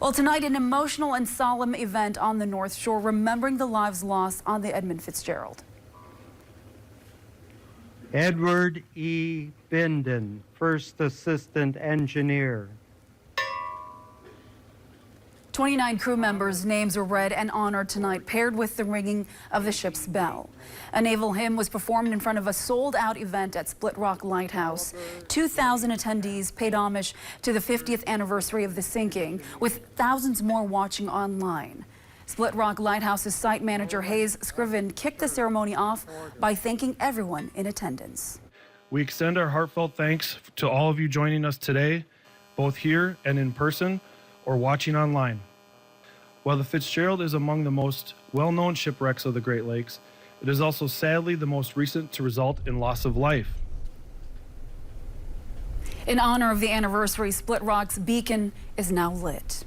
Well, tonight, an emotional and solemn event on the North Shore, remembering the lives lost on the Edmund Fitzgerald. Edward E. Binden, First Assistant Engineer. 29 crew members' names were read and honored tonight, paired with the ringing of the ship's bell. A naval hymn was performed in front of a sold-out event at Split Rock Lighthouse. 2,000 attendees paid homage to the 50th anniversary of the sinking, with thousands more watching online. Split Rock Lighthouse's site manager Hayes Scriven kicked the ceremony off by thanking everyone in attendance. We extend our heartfelt thanks to all of you joining us today, both here and in person, or watching online. While the Fitzgerald is among the most well-known shipwrecks of the Great Lakes, it is also sadly the most recent to result in loss of life. In honor of the anniversary, Split Rock's beacon is now lit.